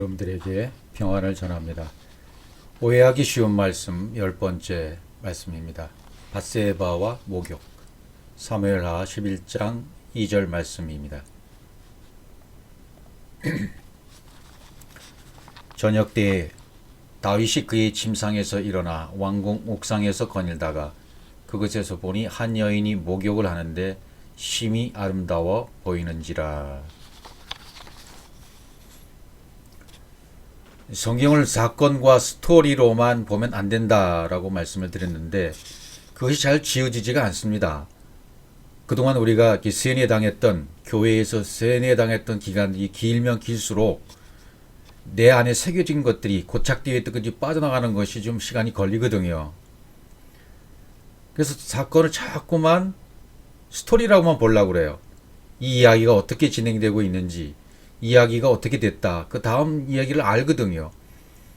여러분들에게 평안을 전합니다. 오해하기 쉬운 말씀 10번째 말씀입니다. 밧세바와 모격 사무엘하 11장 2절 말씀입니다. 저녁 때에 다윗이 그의 침상에서 일어나 왕궁 옥상에서 거닐다가 그곳에서 보니 한 여인이 목욕을 하는데 심히 아름다워 보이는지라. 성경을 사건과 스토리로만 보면 안 된다라고 말씀을 드렸는데 그것이 잘 지어지지가 않습니다. 그동안 우리가 세뇌당했던, 교회에서 세뇌당했던 기간이 길면 길수록 내 안에 새겨진 것들이 고착되어 있던 것이 빠져나가는 것이 좀 시간이 걸리거든요. 그래서 사건을 자꾸만 스토리라고만 보려고 그래요. 이 이야기가 어떻게 진행되고 있는지, 이야기가 어떻게 됐다, 그 다음 이야기를 알거든요.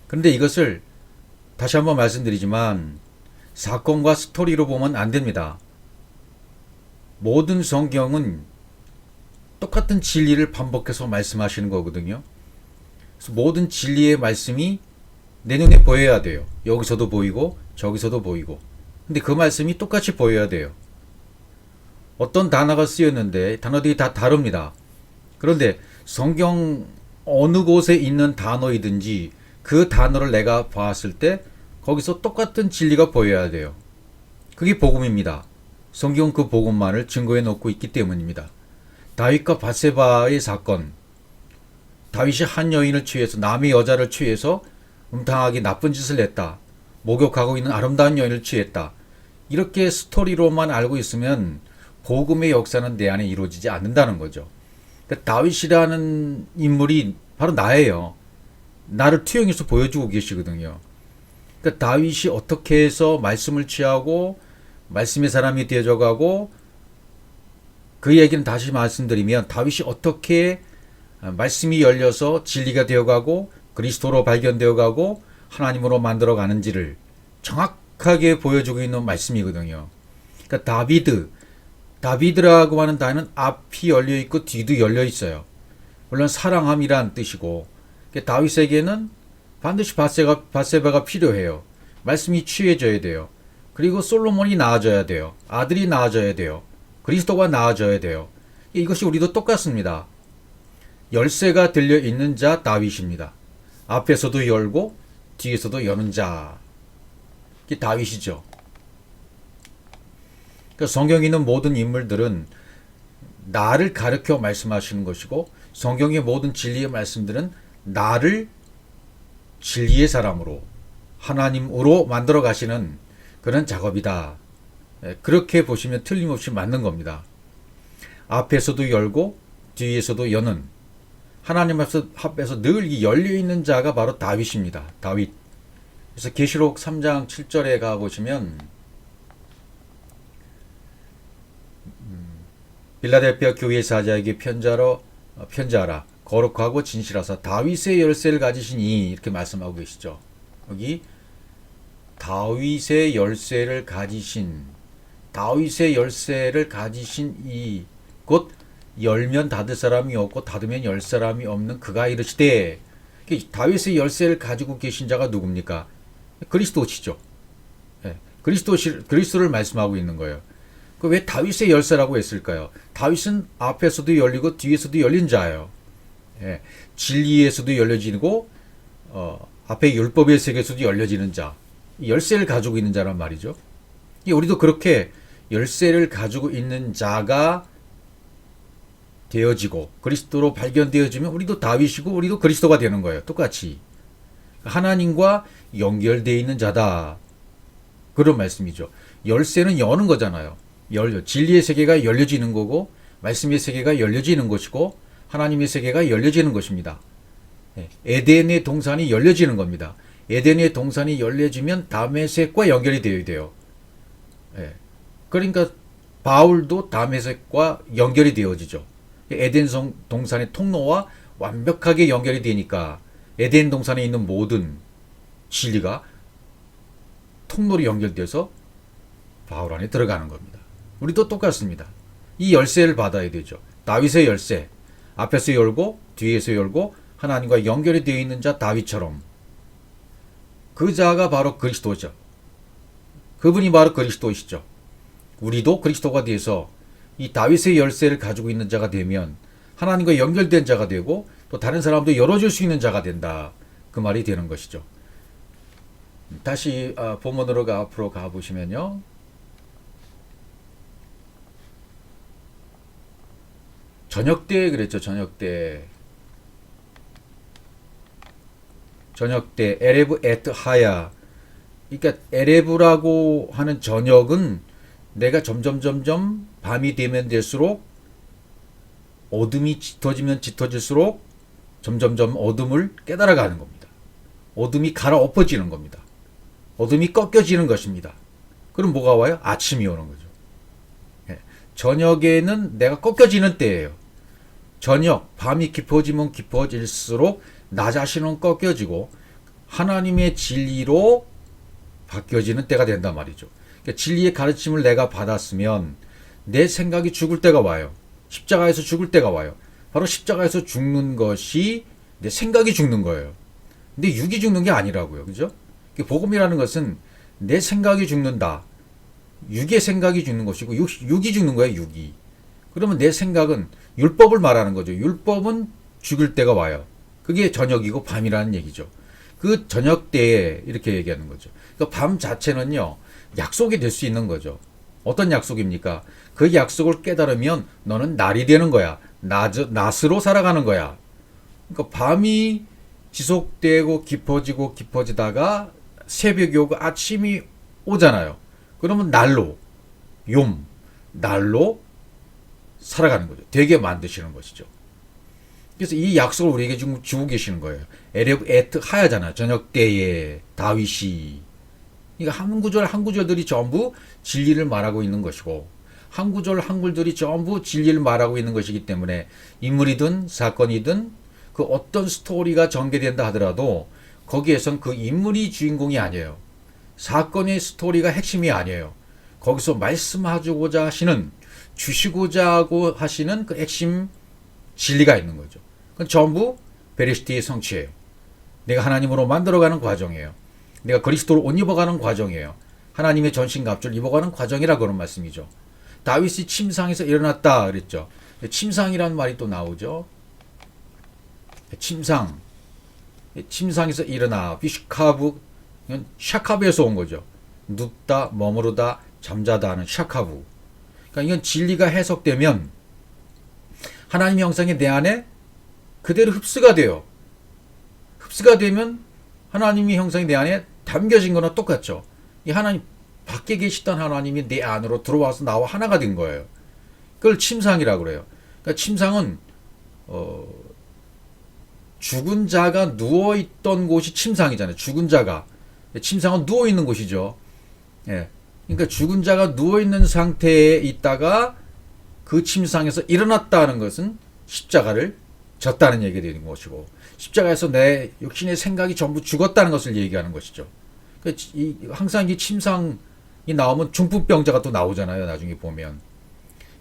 그런데 이것을 다시 한번 말씀드리지만 사건과 스토리로 보면 안 됩니다. 모든 성경은 똑같은 진리를 반복해서 말씀하시는 거거든요. 그래서 모든 진리의 말씀이 내 눈에 보여야 돼요. 여기서도 보이고 저기서도 보이고. 근데 그 말씀이 똑같이 보여야 돼요. 어떤 단어가 쓰였는데 단어들이 다 다릅니다. 그런데 성경 어느 곳에 있는 단어이든지 그 단어를 내가 봤을 때 거기서 똑같은 진리가 보여야 돼요. 그게 복음입니다. 성경 그 복음만을 증거해 놓고 있기 때문입니다. 다윗과 밧세바의 사건, 다윗이 한 여인을 취해서, 남의 여자를 취해서 음탕하게 나쁜 짓을 했다, 목욕하고 있는 아름다운 여인을 취했다, 이렇게 스토리로만 알고 있으면 복음의 역사는 내 안에 이루어지지 않는다는 거죠. 그러니까 다윗이라는 인물이 바로 나예요. 나를 투영해서 보여주고 계시거든요. 그러니까 다윗이 어떻게 해서 말씀을 취하고 말씀의 사람이 되어져가고, 그 얘기는 다시 말씀드리면 다윗이 어떻게 말씀이 열려서 진리가 되어가고 그리스도로 발견되어가고 하나님으로 만들어가는지를 정확하게 보여주고 있는 말씀이거든요. 그러니까 다비드라고 하는 단어는 앞이 열려 있고 뒤도 열려 있어요. 물론 사랑함이란 뜻이고, 다윗에게는 반드시 밧세바가 필요해요. 말씀이 취해져야 돼요. 그리고 솔로몬이 낳아져야 돼요. 아들이 낳아져야 돼요. 그리스도가 낳아져야 돼요. 이것이 우리도 똑같습니다. 열쇠가 들려 있는 자 다윗입니다. 앞에서도 열고 뒤에서도 여는 자, 이게 다윗이죠. 그러니까 성경에 있는 모든 인물들은 나를 가르쳐 말씀하시는 것이고, 성경의 모든 진리의 말씀들은 나를 진리의 사람으로, 하나님으로 만들어 가시는 그런 작업이다. 그렇게 보시면 틀림없이 맞는 겁니다. 앞에서도 열고 뒤에서도 여는, 하나님 앞에서 늘 열려있는 자가 바로 다윗입니다. 다윗. 그래서 계시록 3장 7절에 가보시면 빌라델피아 교회 사자에게 편지하라. 거룩하고 진실하사 다윗의 열쇠를 가지신 이, 이렇게 말씀하고 계시죠. 여기 다윗의 열쇠를 가지신 이, 곧 열면 닫을 사람이 없고 닫으면 열 사람이 없는 그가 이르시되, 다윗의 열쇠를 가지고 계신 자가 누굽니까? 그리스도시죠. 그리스도를 말씀하고 있는 거예요. 왜 다윗의 열쇠라고 했을까요? 다윗은 앞에서도 열리고 뒤에서도 열린 자예요. 진리에서도 열려지고 앞에 율법의 세계에서도 열려지는 자, 열쇠를 가지고 있는 자란 말이죠. 우리도 그렇게 열쇠를 가지고 있는 자가 되어지고 그리스도로 발견되어지면 우리도 다윗이고 우리도 그리스도가 되는 거예요. 똑같이 하나님과 연결되어 있는 자다, 그런 말씀이죠. 열쇠는 여는 거잖아요. 진리의 세계가 열려지는 거고, 말씀의 세계가 열려지는 것이고, 하나님의 세계가 열려지는 것입니다. 에덴의 동산이 열려지는 겁니다. 에덴의 동산이 열려지면 다메섹과 연결이 되어야 돼요. 그러니까 바울도 다메섹과 연결이 되어지죠. 에덴 동산의 통로와 완벽하게 연결이 되니까 에덴 동산에 있는 모든 진리가 통로로 연결돼서 바울 안에 들어가는 겁니다. 우리도 똑같습니다. 이 열쇠를 받아야 되죠. 다윗의 열쇠, 앞에서 열고 뒤에서 열고 하나님과 연결이 되어 있는 자 다윗처럼 그 자가 바로 그리스도죠. 그분이 바로 그리스도이시죠. 우리도 그리스도가 돼서 이 다윗의 열쇠를 가지고 있는 자가 되면 하나님과 연결된 자가 되고 또 다른 사람도 열어줄 수 있는 자가 된다. 그 말이 되는 것이죠. 다시 본문으로 앞으로 가보시면요. 저녁 때 그랬죠. 저녁 때 에레브 에트 하야. 그러니까 에레브라고 하는 저녁은 내가 점점 밤이 되면 될수록 어둠이 짙어지면 짙어질수록 점점 어둠을 깨달아가는 겁니다. 어둠이 갈아엎어지는 겁니다. 어둠이 꺾여지는 것입니다. 그럼 뭐가 와요? 아침이 오는 거죠. 저녁에는 내가 꺾여지는 때예요. 저녁, 밤이 깊어지면 깊어질수록 나 자신은 꺾여지고 하나님의 진리로 바뀌어지는 때가 된단 말이죠. 그러니까 진리의 가르침을 내가 받았으면 내 생각이 죽을 때가 와요. 십자가에서 죽을 때가 와요. 바로 십자가에서 죽는 것이 내 생각이 죽는 거예요. 근데 육이 죽는 게 아니라고요. 그죠? 복음이라는 것은 내 생각이 죽는다. 육의 생각이 죽는 것이고 육이 죽는 거예요. 육이. 그러면 내 생각은 율법을 말하는 거죠. 율법은 죽을 때가 와요. 그게 저녁이고 밤이라는 얘기죠. 그 저녁 때에 이렇게 얘기하는 거죠. 그러니까 밤 자체는요. 약속이 될 수 있는 거죠. 어떤 약속입니까? 그 약속을 깨달으면 너는 날이 되는 거야. 낮으로 살아가는 거야. 그러니까 밤이 지속되고 깊어지다가 새벽이 오고 아침이 오잖아요. 그러면 날로 살아가는 거죠. 되게 만드시는 것이죠. 그래서 이 약속을 우리에게 지금 주고 계시는 거예요. 에레브 에트 하야잖아요. 저녁 때에 다윗이. 그러니까 한 구절들이 전부 진리를 말하고 있는 것이고 한 구절들이 전부 진리를 말하고 있는 것이기 때문에 인물이든 사건이든 그 어떤 스토리가 전개된다 하더라도 거기에선 그 인물이 주인공이 아니에요. 사건의 스토리가 핵심이 아니에요. 거기서 말씀하고자 하시는 주시고자 하시는 그 핵심 진리가 있는 거죠. 그건 전부 베레시티의 성취예요. 내가 하나님으로 만들어가는 과정이에요. 내가 그리스도로 옷 입어가는 과정이에요. 하나님의 전신갑주를 입어가는 과정이라 그런 말씀이죠. 다윗이 침상에서 일어났다 그랬죠. 침상이라는 말이 또 나오죠. 침상에서 일어나 비슈카브 샤카브에서 온 거죠. 눕다, 머무르다, 잠자다 하는 샤카브. 그러니까 이건 진리가 해석되면 하나님의 형상이 내 안에 그대로 흡수가 돼요. 흡수가 되면 하나님의 형상이 내 안에 담겨진 거나 똑같죠. 이 하나님 밖에 계시던 하나님이 내 안으로 들어와서 나와 하나가 된 거예요. 그걸 침상이라고 그래요. 그러니까 침상은 죽은 자가 누워있던 곳이 침상이잖아요. 죽은 자가. 침상은 누워있는 곳이죠. 예. 그러니까 죽은 자가 누워있는 상태에 있다가 그 침상에서 일어났다는 것은 십자가를 졌다는 얘기가 되는 것이고 십자가에서 내 육신의 생각이 전부 죽었다는 것을 얘기하는 것이죠. 그러니까 항상 이 침상이 나오면 중풍병자가 또 나오잖아요. 나중에 보면.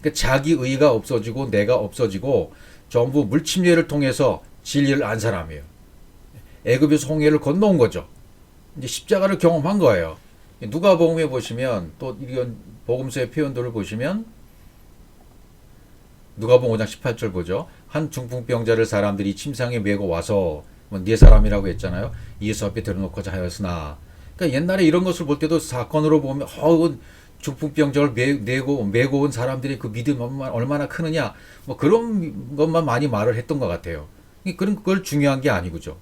그러니까 자기 의가 없어지고 내가 없어지고 전부 물침례를 통해서 진리를 안 사람이에요. 애굽에서 홍해를 건너온 거죠. 이제 십자가를 경험한 거예요. 누가복음에 보시면 또 이런 복음서의 표현들을 보시면 누가복음 5장 18절 보죠. 한 중풍병자를 사람들이 침상에 메고 와서 네 사람이라고 했잖아요. 예수 앞에 들어놓고자 하였으나. 그러니까 옛날에 이런 것을 볼 때도 사건으로 보면 중풍병자를 메고 온 사람들이 그 믿음 얼마나 크느냐 뭐 그런 것만 많이 말을 했던 것 같아요. 그런 걸 중요한 게 아니고죠.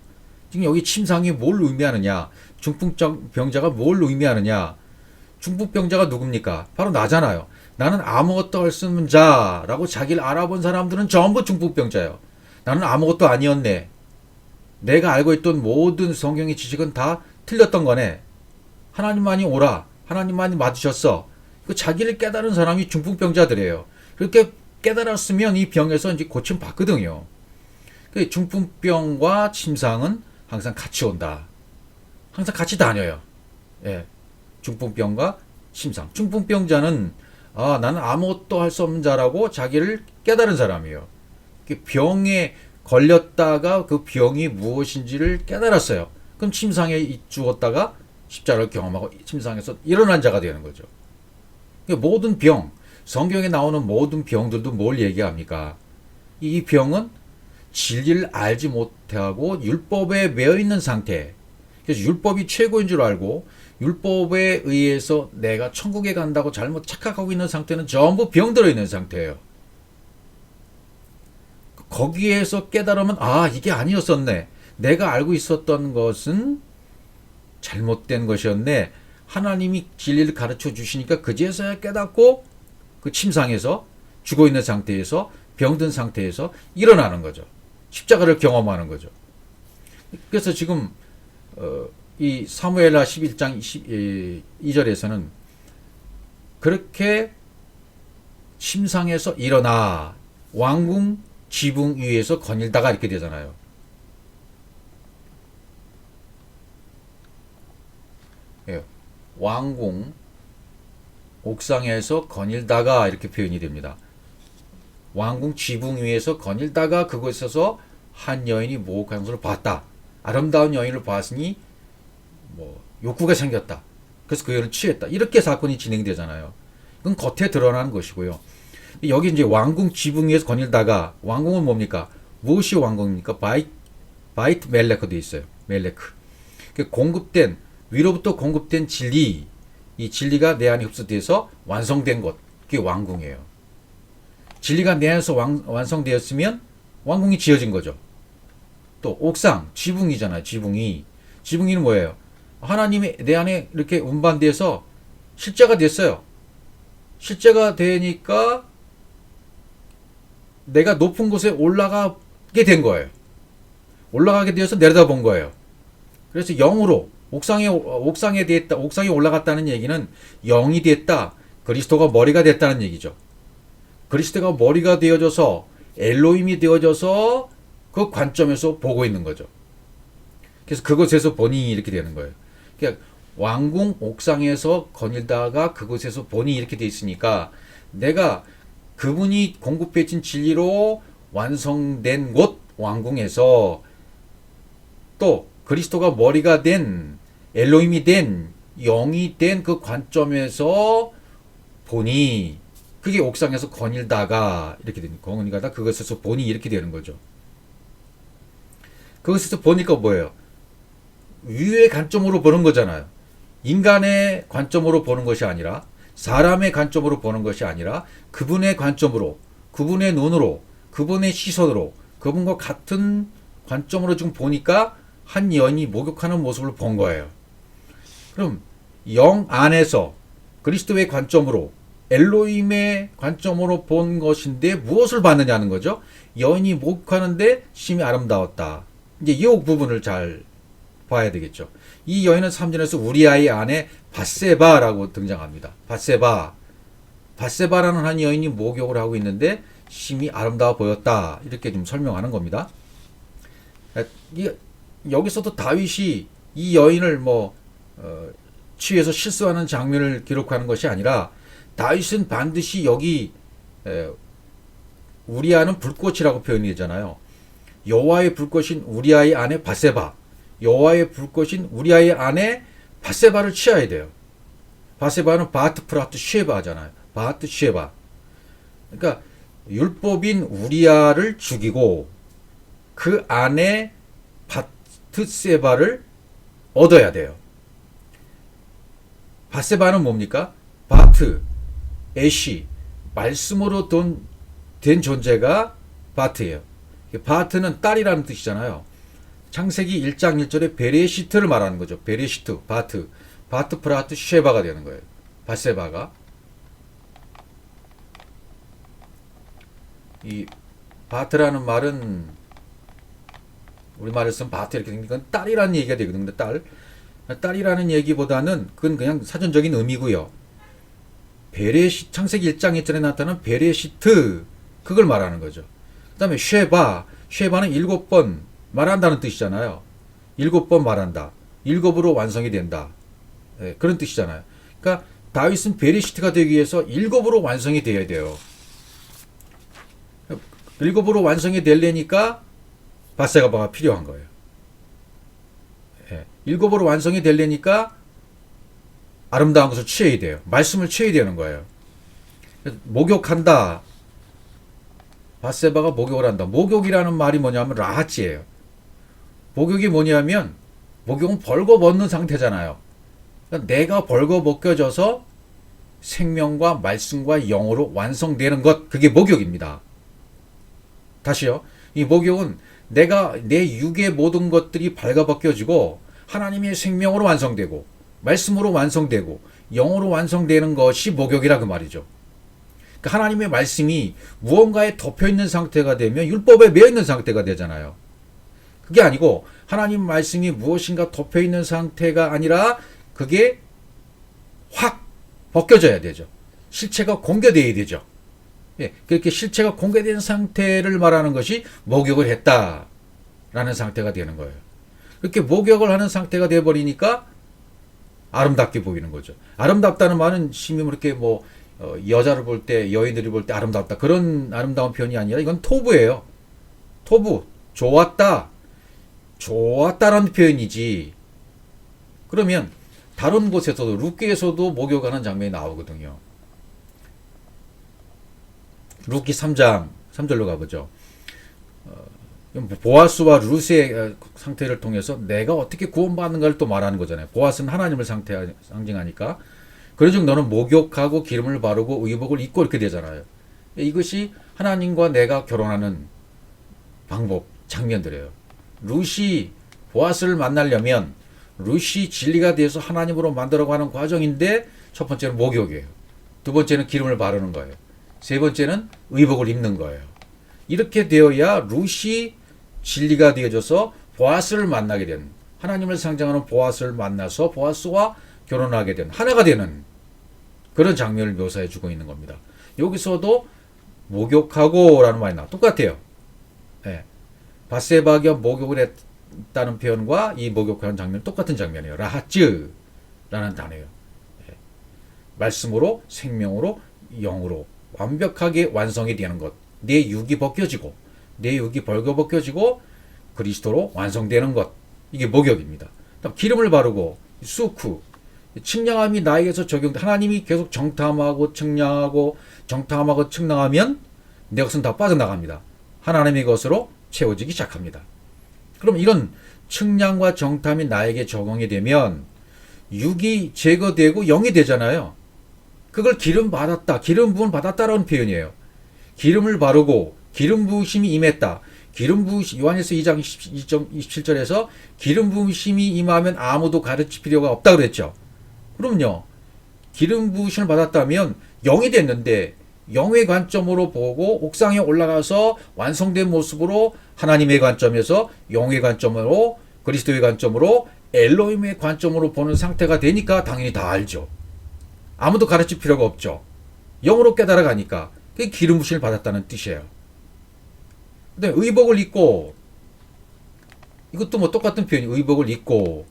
지금 여기 침상이 뭘 의미하느냐, 중풍병자가 뭘 의미하느냐. 중풍병자가 누굽니까? 바로 나잖아요. 나는 아무것도 할 수 없는 자라고 자기를 알아본 사람들은 전부 중풍병자예요. 나는 아무것도 아니었네. 내가 알고 있던 모든 성경의 지식은 다 틀렸던 거네. 하나님만이 오라. 하나님만이 맞으셨어. 그 자기를 깨달은 사람이 중풍병자들이에요. 그렇게 깨달았으면 이 병에서 이제 고침 받거든요. 그 중풍병과 침상은 항상 같이 온다. 항상 같이 다녀요. 예. 중풍병과 침상. 중풍병자는 나는 아무것도 할 수 없는 자라고 자기를 깨달은 사람이에요. 병의 걸렸다가 그 병이 무엇인지를 깨달았어요. 그럼 침상에 죽었다가 십자가를 경험하고 침상에서 일어난 자가 되는 거죠. 그러니까 모든 병, 성경에 나오는 모든 병들도 뭘 얘기합니까? 이 병은 진리를 알지 못하고 율법에 매여 있는 상태. 그래서 율법이 최고인 줄 알고 율법에 의해서 내가 천국에 간다고 잘못 착각하고 있는 상태는 전부 병들어 있는 상태예요. 거기에서 깨달으면 아, 이게 아니었었네. 내가 알고 있었던 것은 잘못된 것이었네. 하나님이 진리를 가르쳐 주시니까 그제서야 깨닫고 그 침상에서 죽어있는 상태에서 병든 상태에서 일어나는 거죠. 십자가를 경험하는 거죠. 그래서 지금 이 사무엘하 11장 2절에서는 그렇게 침상에서 일어나 왕궁 지붕 위에서 거닐다가 이렇게 되잖아요. 예, 왕궁 옥상에서 거닐다가 이렇게 표현이 됩니다. 왕궁 지붕 위에서 거닐다가 그곳에서 한 여인이 목욕하는 것을 봤다. 아름다운 여인을 봤으니 욕구가 생겼다. 그래서 그 여인을 취했다. 이렇게 사건이 진행되잖아요. 그건 겉에 드러나는 것이고요. 여기 이제 왕궁 지붕 위에서 거닐다가 왕궁은 뭡니까? 무엇이 왕궁입니까? 바이트 멜레크 돼 있어요. 멜레크. 공급된 위로부터 공급된 진리, 이 진리가 내 안에 흡수돼서 완성된 것, 그게 왕궁이에요. 진리가 내 안에서 완성되었으면 왕궁이 지어진 거죠. 또 옥상, 지붕이잖아요. 지붕이는 뭐예요? 하나님이 내 안에 이렇게 운반돼서 실제가 됐어요. 실제가 되니까 내가 높은 곳에 올라가게 된 거예요. 올라가게 되어서 내려다본 거예요. 그래서 영으로 옥상에 됐다. 옥상에 올라갔다는 얘기는 영이 됐다. 그리스도가 머리가 됐다는 얘기죠. 그리스도가 머리가 되어져서 엘로힘이 되어져서 그 관점에서 보고 있는 거죠. 그래서 그곳에서 보니 이렇게 되는 거예요. 그러니까 왕궁 옥상에서 거닐다가 그곳에서 보니 이렇게 돼 있으니까 내가 그분이 공급해 준 진리로 완성된 곳 왕궁에서 또 그리스도가 머리가 된 엘로힘이 된 영이 된 그 관점에서 보니 그게 옥상에서 거닐다가 이렇게 되는 거니까 그것에서 보니 이렇게 되는 거죠. 그것에서 보니까 뭐예요? 위의 관점으로 보는 거잖아요. 인간의 관점으로 보는 것이 아니라 사람의 관점으로 보는 것이 아니라 그분의 관점으로, 그분의 눈으로, 그분의 시선으로, 그분과 같은 관점으로 지금 보니까 한 여인이 목욕하는 모습을 본 거예요. 그럼 영 안에서 그리스도의 관점으로 엘로힘의 관점으로 본 것인데 무엇을 봤느냐는 거죠. 여인이 목욕하는데 심히 아름다웠다. 이제 이 부분을 잘 봐야 되겠죠. 이 여인은 3절에서 우리아의 아내 밧세바라고 등장합니다. 밧세바라는 한 여인이 목욕을 하고 있는데 심히 아름다워 보였다. 이렇게 좀 설명하는 겁니다. 여기서도 다윗이 이 여인을 취해서 실수하는 장면을 기록하는 것이 아니라 다윗은 반드시 여기 우리아는 불꽃이라고 표현이 되잖아요. 여호와의 불꽃인 우리아의 아내 밧세바, 여호와의 불꽃인 우리아의 아내 밧세바를 취해야 돼요. 밧세바는 바트 프라트 쉐바잖아요. 바트 쉐바. 그러니까 율법인 우리아를 죽이고 그 아내 바트세바를 얻어야 돼요. 밧세바는 뭡니까? 바트, 애쉬, 말씀으로 된 존재가 바트예요. 바트는 딸이라는 뜻이잖아요. 창세기 1장 1절에 베레시트를 말하는 거죠. 베레시트, 바트 프라트 쉐바가 되는 거예요. 밧세바가. 이 바트라는 말은 우리말을 쓰면 바트 이렇게 되는 건 딸이라는 얘기가 되거든요. 딸이라는 얘기보다는 그건 그냥 사전적인 의미고요. 창세기 1장 1절에 나타나는 베레시트 그걸 말하는 거죠. 그 다음에 쉐바는 7번 말한다는 뜻이잖아요. 7번 말한다. 7으로 완성이 된다. 네, 그런 뜻이잖아요. 그러니까 다윗은 베레시트가 되기 위해서 7으로 완성이 되어야 돼요. 7으로 완성이 되려니까 바세바가 필요한 거예요. 예. 율법으로 완성이 되려니까 아름다운 것을 취해야 돼요. 말씀을 취해야 되는 거예요. 목욕한다. 바세바가 목욕을 한다. 목욕이라는 말이 뭐냐면 라하지예요. 목욕이 뭐냐면 목욕은 벌거벗는 상태잖아요. 그러니까 내가 벌거벗겨져서 생명과 말씀과 영으로 완성되는 것, 그게 목욕입니다. 다시요. 이 목욕은 내가 내 육의 모든 것들이 벌거벗겨지고 하나님의 생명으로 완성되고 말씀으로 완성되고 영으로 완성되는 것이 목욕이라 그 말이죠. 그러니까 하나님의 말씀이 무언가에 덮여있는 상태가 되면 율법에 매여있는 상태가 되잖아요. 그게 아니고 하나님 말씀이 무엇인가 덮여있는 상태가 아니라 그게 확 벗겨져야 되죠. 실체가 공개되어야 되죠. 예, 그렇게 실체가 공개된 상태를 말하는 것이 목욕을 했다라는 상태가 되는 거예요. 그렇게 목욕을 하는 상태가 되어버리니까 아름답게 보이는 거죠. 아름답다는 말은 심히 그렇게 뭐 여자를 볼 때, 여인들이 볼 때 아름답다, 그런 아름다운 표현이 아니라 이건 토부예요. 토부, 좋았다, 좋았다라는 표현이지. 그러면 다른 곳에서도, 룻기에서도 목욕하는 장면이 나오거든요. 룻기 3장 3절로 가보죠. 보아스와 룻의 상태를 통해서 내가 어떻게 구원받는가를 또 말하는 거잖아요. 보아스는 하나님을 상징하니까. 그러즉 너는 목욕하고 기름을 바르고 의복을 입고 이렇게 되잖아요. 이것이 하나님과 내가 결혼하는 방법, 장면들이에요. 룻이 보아스를 만나려면 룻이 진리가 되어서 하나님으로 만들어가는 과정인데, 첫 번째는 목욕이에요. 두 번째는 기름을 바르는 거예요. 세 번째는 의복을 입는 거예요. 이렇게 되어야 룻이 진리가 되어져서 보아스를 만나게 된, 하나님을 상징하는 보아스를 만나서 보아스와 결혼하게 된, 하나가 되는 그런 장면을 묘사해 주고 있는 겁니다. 여기서도 목욕하고 라는 말이 똑같아요. 예. 바세바가 목욕을 했다는 표현과 이 목욕하는 장면 똑같은 장면이에요. 라하츠라는 단어예요. 예. 말씀으로, 생명으로, 영으로 완벽하게 완성이 되는 것. 내 육이 벗겨지고, 내 육이 벌거벗겨지고 그리스도로 완성되는 것. 이게 목욕입니다. 기름을 바르고, 수쿠, 측량함이 나에게서 적용, 하나님이 계속 정탐하고 측량하고 정탐하고 측량하면 내 것은 다 빠져나갑니다. 하나님의 것으로 채워지기 시작합니다. 그럼 이런 측량과 정탐이 나에게 적용이 되면 육이 제거되고 영이 되잖아요. 그걸 기름 받았다, 기름 부음 받았다라는 표현이에요. 기름을 바르고 기름 부으심이 임했다. 기름 부으심, 요한일서 2장 27절에서 기름 부으심이 임하면 아무도 가르칠 필요가 없다 그랬죠. 그럼요. 기름 부으심을 받았다면 영이 됐는데, 영의 관점으로 보고 옥상에 올라가서 완성된 모습으로 하나님의 관점에서 영의 관점으로, 그리스도의 관점으로, 엘로힘의 관점으로 보는 상태가 되니까 당연히 다 알죠. 아무도 가르칠 필요가 없죠. 영으로 깨달아가니까. 그게 기름 부으심을 받았다는 뜻이에요. 근데 의복을 입고, 이것도 뭐 똑같은 표현이, 의복을 입고,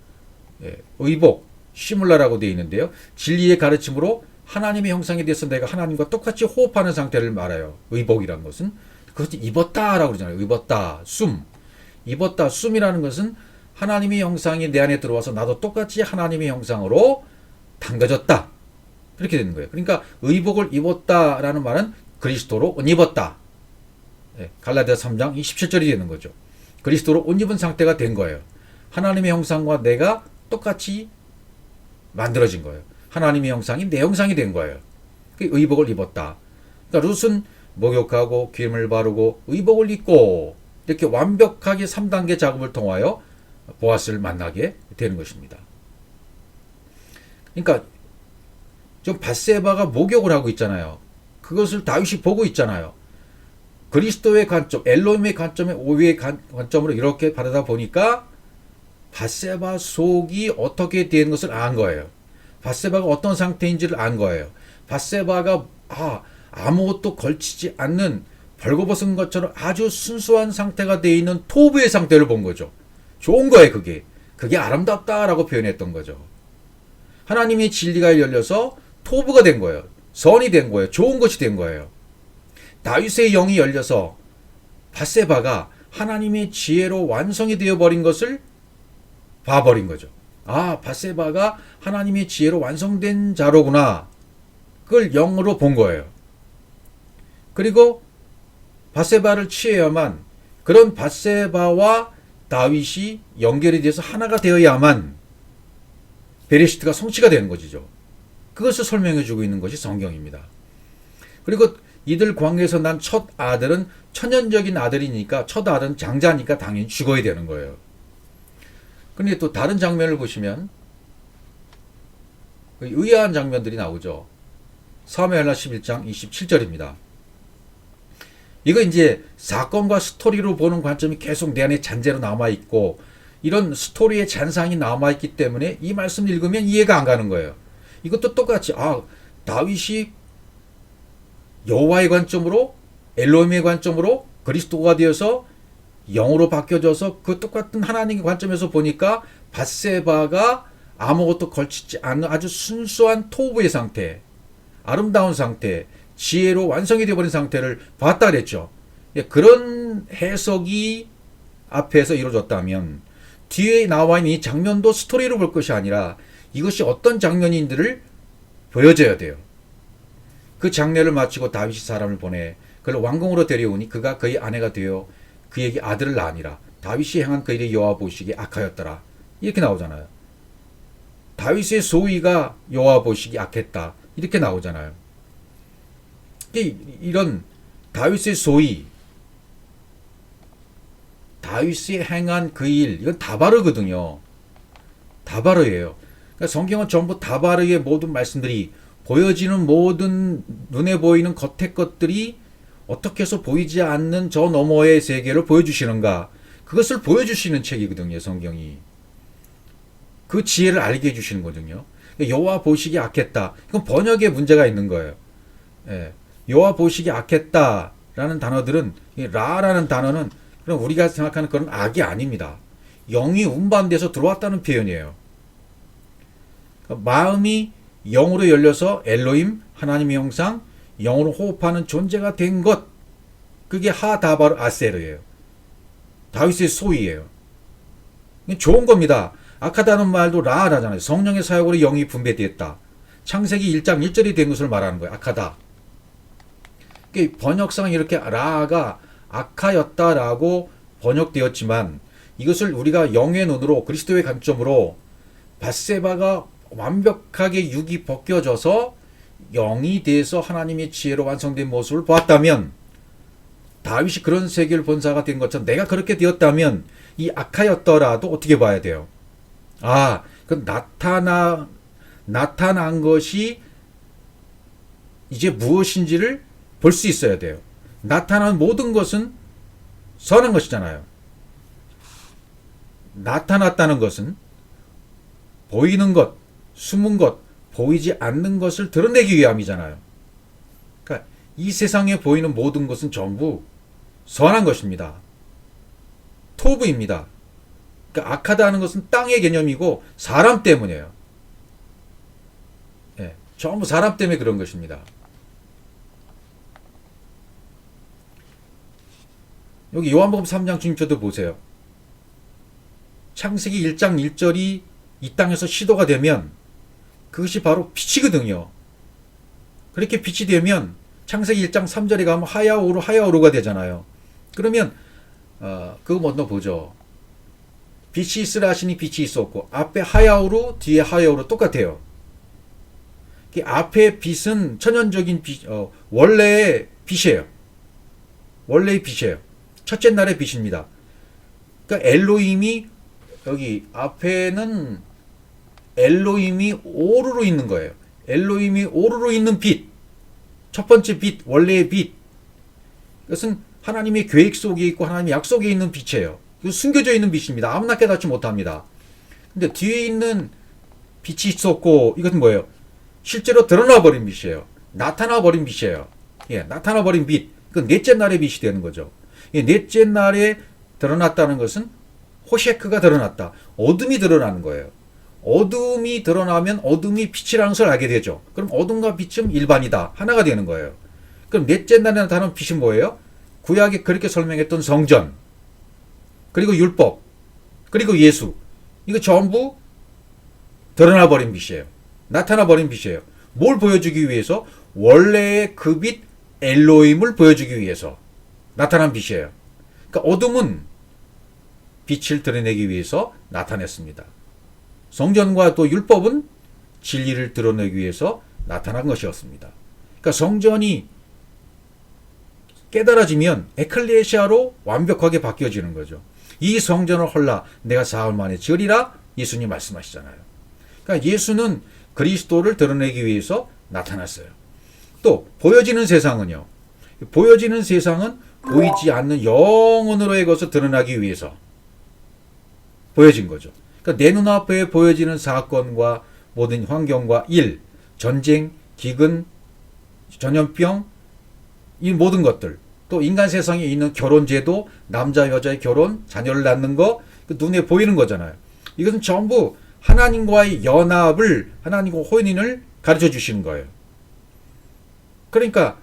예, 의복, 시물라라고 되어 있는데요. 진리의 가르침으로 하나님의 형상에 대해서 내가 하나님과 똑같이 호흡하는 상태를 말해요. 의복이라는 것은. 그것이 입었다라고 그러잖아요. 입었다, 숨. 입었다, 숨이라는 것은 하나님의 형상이 내 안에 들어와서 나도 똑같이 하나님의 형상으로 담가졌다. 그렇게 되는 거예요. 그러니까 의복을 입었다라는 말은 그리스도로 옷 입었다. 갈라디아 3장 27절이 되는 거죠. 그리스도로 옷 입은 상태가 된 거예요. 하나님의 형상과 내가 똑같이 만들어진 거예요. 하나님의 형상이 내 형상이 된 거예요. 의복을 입었다. 그러니까 룻은 목욕하고 기름을 바르고 의복을 입고 이렇게 완벽하게 3단계 작업을 통하여 보아스를 만나게 되는 것입니다. 그러니까 좀 밧세바가 목욕을 하고 있잖아요. 그것을 다윗이 보고 있잖아요. 그리스도의 관점, 엘로힘의 관점에 오유의 관점으로 이렇게 바라다 보니까 밧세바 속이 어떻게 되는 것을 안 거예요. 밧세바가 어떤 상태인지를 안 거예요. 밧세바가 아무것도 걸치지 않는 벌거벗은 것처럼 아주 순수한 상태가 되어 있는 토부의 상태를 본 거죠. 좋은 거예요, 그게. 그게 아름답다라고 표현했던 거죠. 하나님의 진리가 열려서 토부가 된 거예요. 선이 된 거예요. 좋은 것이 된 거예요. 다윗의 영이 열려서 밧세바가 하나님의 지혜로 완성이 되어버린 것을 봐버린 거죠. 아, 밧세바가 하나님의 지혜로 완성된 자로구나. 그걸 영으로 본 거예요. 그리고 밧세바를 취해야만, 그런 밧세바와 다윗이 연결이 돼서 하나가 되어야만 베레시트가 성취가 되는 것이죠. 그것을 설명해 주고 있는 것이 성경입니다. 그리고 이들 광야에서 난 첫 아들은 천연적인 아들이니까, 첫 아들은 장자니까 당연히 죽어야 되는 거예요. 그런데 또 다른 장면을 보시면 의아한 장면들이 나오죠. 사무엘하 11장 27절입니다. 이거 이제 사건과 스토리로 보는 관점이 계속 내 안에 잔재로 남아있고, 이런 스토리의 잔상이 남아있기 때문에 이 말씀 읽으면 이해가 안 가는 거예요. 이것도 똑같이, 다윗이 여호와의 관점으로, 엘로힘의 관점으로 그리스도가 되어서 영으로 바뀌어져서 그 똑같은 하나님의 관점에서 보니까 밧세바가 아무것도 걸치지 않는 아주 순수한 토부의 상태, 아름다운 상태, 지혜로 완성이 되어버린 상태를 봤다 그랬죠. 그런 해석이 앞에서 이루어졌다면 뒤에 나와 있는 이 장면도 스토리로 볼 것이 아니라 이것이 어떤 장면인지를 보여줘야 돼요. 그 장례를 마치고 다윗이 사람을 보내 그를 왕궁으로 데려오니 그가 그의 아내가 되어 그에게 아들을 낳으니라. 다윗이 행한 그 일이 여호와 보시기에 악하였더라. 이렇게 나오잖아요. 다윗의 소위가 여호와 보시기에 악했다. 이렇게 나오잖아요. 이런 다윗의 소위, 다윗이 행한 그 일, 이건 다바르거든요. 다바르예요. 그러니까 성경은 전부 다바르의 모든 말씀들이, 보여지는 모든 눈에 보이는 겉의 것들이 어떻게 해서 보이지 않는 저 너머의 세계를 보여주시는가, 그것을 보여주시는 책이거든요. 성경이 그 지혜를 알게 해주시는 거거든요. 여호와 보시기 악했다, 이건 번역에 문제가 있는 거예요. 여호와 보시기 악했다라는 단어들은, 라라는 단어는 그럼 우리가 생각하는 그런 악이 아닙니다. 영이 운반돼서 들어왔다는 표현이에요. 그러니까 마음이 영으로 열려서 엘로힘, 하나님의 형상, 영으로 호흡하는 존재가 된 것, 그게 하다바르 아세르예요. 다윗의 소위예요. 좋은 겁니다. 악하다는 말도 라하잖아요. 성령의 사역으로 영이 분배되었다. 창세기 1장 1절이 된 것을 말하는 거예요. 악하다. 번역상 이렇게 라하가 악하였다라고 번역되었지만, 이것을 우리가 영의 눈으로, 그리스도의 관점으로 밧세바가 완벽하게 육이 벗겨져서 영이 돼서 하나님의 지혜로 완성된 모습을 보았다면, 다윗이 그런 세계를 본 자가 된 것처럼 내가 그렇게 되었다면 이 악하였더라도 어떻게 봐야 돼요? 그 나타난 것이 이제 무엇인지를 볼 수 있어야 돼요. 나타난 모든 것은 선한 것이잖아요. 나타났다는 것은 보이는 것, 숨은 것, 보이지 않는 것을 드러내기 위함이잖아요. 그러니까 이 세상에 보이는 모든 것은 전부 선한 것입니다. 토부입니다. 그러니까 악하다는 것은 땅의 개념이고 사람 때문이에요. 전부 사람 때문에 그런 것입니다. 여기 요한복음 3장 주님께도 보세요. 창세기 1장 1절이 이 땅에서 시도가 되면 그것이 바로 빛이거든요. 그렇게 빛이 되면 창세기 1장 3절에 가면 하야오루가 되잖아요. 그러면 그거 먼저 보죠. 빛이 있으라 하시니 빛이 있었고, 앞에 하야오루, 뒤에 하야오루 똑같아요. 앞에 빛은 천연적인 빛, 원래의 빛이에요. 원래의 빛이에요. 첫째 날의 빛입니다. 그러니까 엘로힘이, 여기 앞에는 엘로힘이 오르로 있는 거예요. 엘로힘이 오르로 있는 빛, 첫 번째 빛, 원래의 빛. 이것은 하나님의 계획 속에 있고 하나님의 약속에 있는 빛이에요. 이거 숨겨져 있는 빛입니다. 아무나 깨닫지 못합니다. 근데 뒤에 있는 빛이 있었고, 이것은 뭐예요? 실제로 드러나 버린 빛이에요. 나타나 버린 빛이에요. 나타나 버린 빛. 그 넷째 날의 빛이 되는 거죠. 넷째 날에 드러났다는 것은 호셰크가 드러났다. 어둠이 드러나는 거예요. 어둠이 드러나면 어둠이 빛이라는 것을 알게 되죠. 그럼 어둠과 빛은 일반이다. 하나가 되는 거예요. 그럼 넷째 날에 나타나는 빛이 뭐예요? 구약에 그렇게 설명했던 성전. 그리고 율법, 그리고 예수. 이거 전부 드러나 버린 빛이에요. 나타나 버린 빛이에요. 뭘 보여주기 위해서? 원래의 그 빛 엘로힘을 보여주기 위해서 나타난 빛이에요. 그러니까 어둠은 빛을 드러내기 위해서 나타냈습니다. 성전과 또 율법은 진리를 드러내기 위해서 나타난 것이었습니다. 그러니까 성전이 깨달아지면 에클레시아로 완벽하게 바뀌어지는 거죠. 이 성전을 헐라 내가 사흘 만에 지으리라 예수님 말씀하시잖아요. 그러니까 예수는 그리스도를 드러내기 위해서 나타났어요. 또 보여지는 세상은요. 보여지는 세상은 보이지 않는 영혼으로의 것을 드러나기 위해서 보여진 거죠. 그러니까 내 눈앞에 보여지는 사건과 모든 환경과 일, 전쟁, 기근, 전염병, 이 모든 것들, 또 인간 세상에 있는 결혼제도, 남자 여자의 결혼, 자녀를 낳는 거, 눈에 보이는 거잖아요. 이것은 전부 하나님과의 연합을, 하나님과 혼인을 가르쳐 주시는 거예요. 그러니까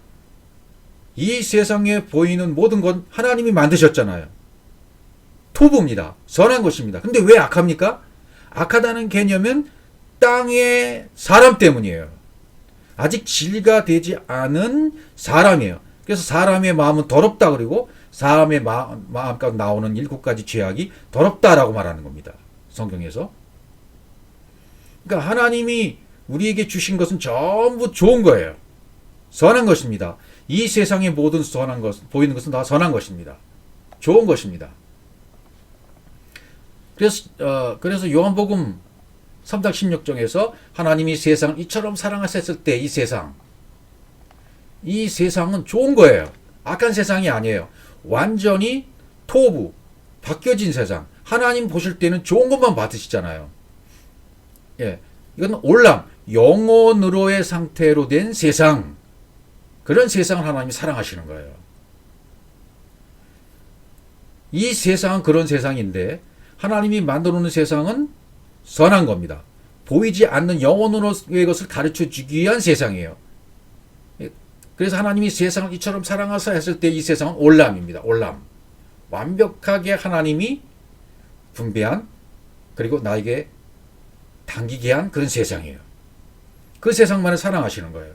이 세상에 보이는 모든 건 하나님이 만드셨잖아요. 토부입니다. 선한 것입니다. 근데 왜 악합니까? 악하다는 개념은 땅의 사람 때문이에요. 아직 진리가 되지 않은 사람이에요. 그래서 사람의 마음은 더럽다 그리고 사람의 마음까지 나오는 7가지 죄악이 더럽다라고 말하는 겁니다. 성경에서. 그러니까 하나님이 우리에게 주신 것은 전부 좋은 거예요. 선한 것입니다. 이 세상의 모든 선한 것, 보이는 것은 다 선한 것입니다. 좋은 것입니다. 그래서 요한복음 3장 16절에서 하나님이 세상을 이처럼 사랑하셨을 때 이 세상은 좋은 거예요. 악한 세상이 아니에요. 완전히 토부, 바뀌어진 세상. 하나님 보실 때는 좋은 것만 받으시잖아요. 예, 이건 올람, 영혼으로의 상태로 된 세상. 그런 세상을 하나님이 사랑하시는 거예요. 이 세상은 그런 세상인데 하나님이 만들어 놓은 세상은 선한 겁니다. 보이지 않는 영혼으로의 것을 가르쳐 주기 위한 세상이에요. 그래서 하나님이 세상을 이처럼 사랑하사 했을 때 이 세상은 올람입니다. 올람. 완벽하게 하나님이 분배한 그리고 나에게 당기게 한 그런 세상이에요. 그 세상만을 사랑하시는 거예요.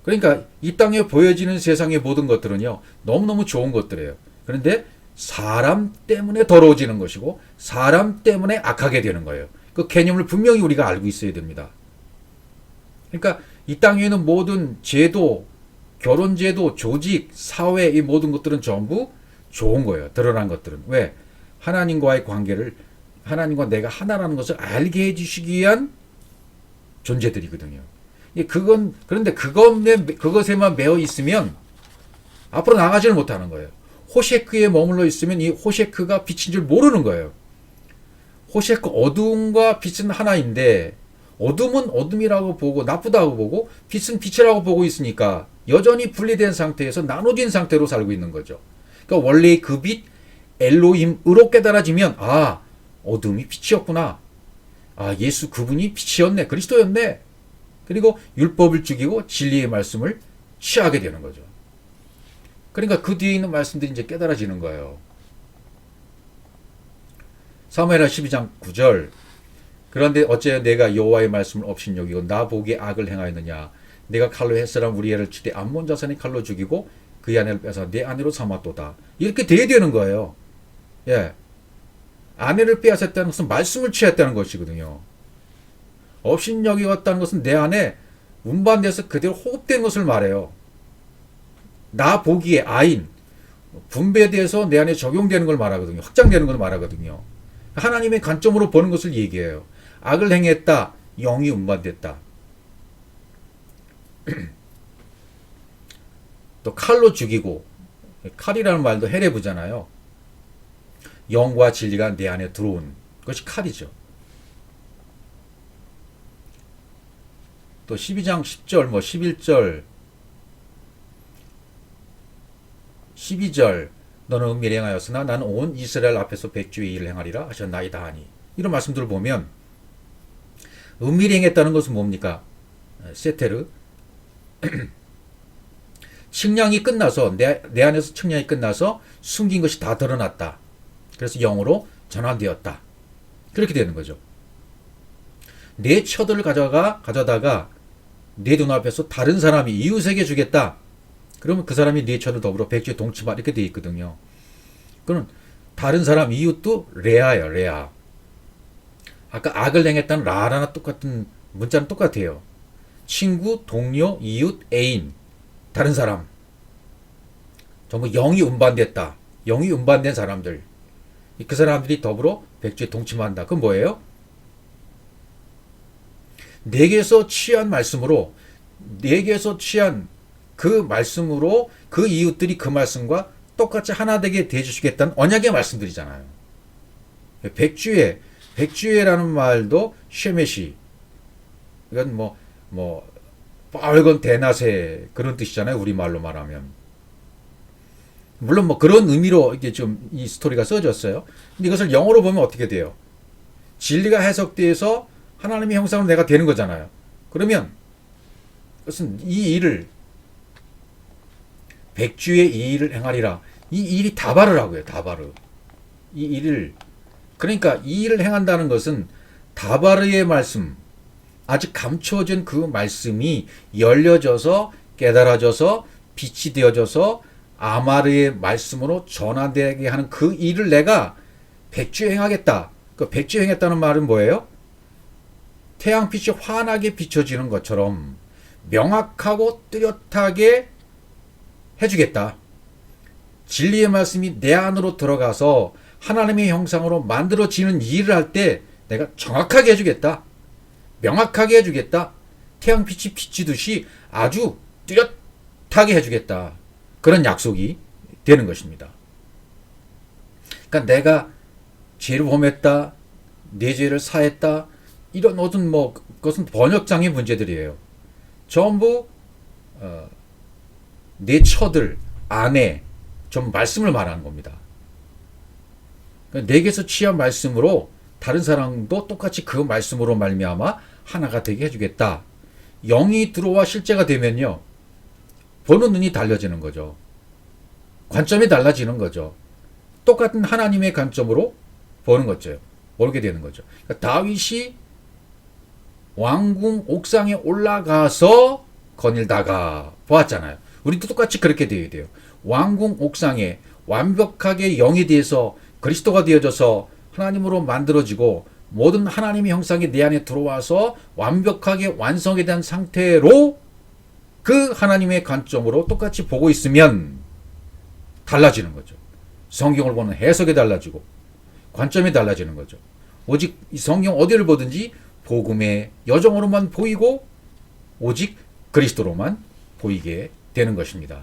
그러니까 이 땅에 보여지는 세상의 모든 것들은요. 너무너무 좋은 것들이에요. 그런데 사람 때문에 더러워지는 것이고 사람 때문에 악하게 되는 거예요. 그 개념을 분명히 우리가 알고 있어야 됩니다. 그러니까 이 땅에 있는 모든 제도, 결혼제도, 조직, 사회 이 모든 것들은 전부 좋은 거예요. 드러난 것들은. 왜? 하나님과의 관계를 하나님과 내가 하나라는 것을 알게 해주시기 위한 존재들이거든요. 그런데 그것에만 매어 있으면 앞으로 나가지를 못하는 거예요. 호셰크에 머물러 있으면 이 호셰크가 빛인 줄 모르는 거예요. 호셰크 어둠과 빛은 하나인데 어둠은 어둠이라고 보고 나쁘다고 보고 빛은 빛이라고 보고 있으니까 여전히 분리된 상태에서 나눠진 상태로 살고 있는 거죠. 그러니까 원래 그 빛 엘로힘으로 깨달아지면 어둠이 빛이었구나. 예수 그분이 빛이었네. 그리스도였네. 그리고 율법을 죽이고 진리의 말씀을 취하게 되는 거죠. 그러니까 그 뒤에 있는 말씀들이 이제 깨달아지는 거예요. 사무엘하 12장 9절. 그런데 어째 내가 여호와의 말씀을 업신여기고 나 보기에 악을 행하였느냐. 내가 칼로 햇사람 우리엘을 치되 암몬 자손이 칼로 죽이고 그의 아내를 빼서 내 아내로 삼았도다. 이렇게 돼야 되는 거예요. 예, 아내를 빼앗았다는 것은 말씀을 취했다는 것이거든요. 업신여기었다는 것은 내 안에 운반돼서 그대로 호흡된 것을 말해요. 나 보기에 아인, 분배돼서 내 안에 적용되는 걸 말하거든요. 확장되는 걸 말하거든요. 하나님의 관점으로 보는 것을 얘기해요. 악을 행했다. 영이 운반됐다. 또 칼로 죽이고, 칼이라는 말도 헤레브잖아요. 영과 진리가 내 안에 들어온 것이 칼이죠. 또 12장 10절, 11절, 12절 너는 은밀히 행하였으나 나는 온 이스라엘 앞에서 백주의 일을 행하리라 하셨나이다 하니 이런 말씀들을 보면 은밀히 행했다는 것은 뭡니까? 세테르 측량이 끝나서 내 안에서 측량이 끝나서 숨긴 것이 다 드러났다. 그래서 영으로 전환되었다. 그렇게 되는 거죠. 내 처들을 가져다가 내 눈앞에서 다른 사람이 이웃에게 주겠다. 그러면 그 사람이 내 처를 더불어 백주에 동침하 이렇게 돼 있거든요. 그럼 다른 사람 이웃도 레아예요. 레아. 아까 악을 행했다는 라라나 똑같은 문자는 똑같아요. 친구, 동료, 이웃, 애인, 다른 사람. 전부 영이 운반됐다. 영이 운반된 사람들. 그 사람들이 더불어 백주에 동침한다. 그건 뭐예요? 내게서 취한 말씀으로 그 이웃들이 그 말씀과 똑같이 하나 되게 대주시겠다는 언약의 말씀들이잖아요. 백주에라는 말도 쉐메시. 이건 빨간 대낮에 그런 뜻이잖아요. 우리말로 말하면. 물론 그런 의미로 이게 좀 이 스토리가 써졌어요. 근데 이것을 영어로 보면 어떻게 돼요? 진리가 해석돼서 하나님의 형상으로 내가 되는 거잖아요. 그러면 그것은 이 일을 백주의 이 일을 행하리라. 이 일이 다바르라고요. 다바르. 이 일을 그러니까 이 일을 행한다는 것은 다바르의 말씀, 아직 감춰진 그 말씀이 열려져서 깨달아져서 빛이 되어져서 아마르의 말씀으로 전환되게 하는 그 일을 내가 백주에 행하겠다. 그 백주에 행했다는 말은 뭐예요? 태양빛이 환하게 비춰지는 것처럼 명확하고 뚜렷하게 해주겠다. 진리의 말씀이 내 안으로 들어가서 하나님의 형상으로 만들어지는 일을 할 때 내가 정확하게 해주겠다. 명확하게 해주겠다. 태양빛이 비치듯이 아주 뚜렷하게 해주겠다. 그런 약속이 되는 것입니다. 그러니까 내가 죄를 범했다. 내 죄를 사했다. 이런 모든 그것은 번역장의 문제들이에요. 전부 내 처들, 아내, 좀 말씀을 말하는 겁니다. 그러니까 내게서 취한 말씀으로 다른 사람도 똑같이 그 말씀으로 말미암아 하나가 되게 해주겠다. 영이 들어와 실제가 되면요. 보는 눈이 달라지는 거죠. 관점이 달라지는 거죠. 똑같은 하나님의 관점으로 보는 거죠. 모르게 되는 거죠. 그러니까 다윗이 왕궁 옥상에 올라가서 거닐다가 보았잖아요. 우리도 똑같이 그렇게 되어야 돼요. 왕궁 옥상에 완벽하게 영에 대해서 그리스도가 되어져서 하나님으로 만들어지고 모든 하나님의 형상이 내 안에 들어와서 완벽하게 완성에 대한 상태로 그 하나님의 관점으로 똑같이 보고 있으면 달라지는 거죠. 성경을 보는 해석이 달라지고 관점이 달라지는 거죠. 오직 이 성경 어디를 보든지 복음의 여정으로만 보이고 오직 그리스도로만 보이게 되는 것입니다.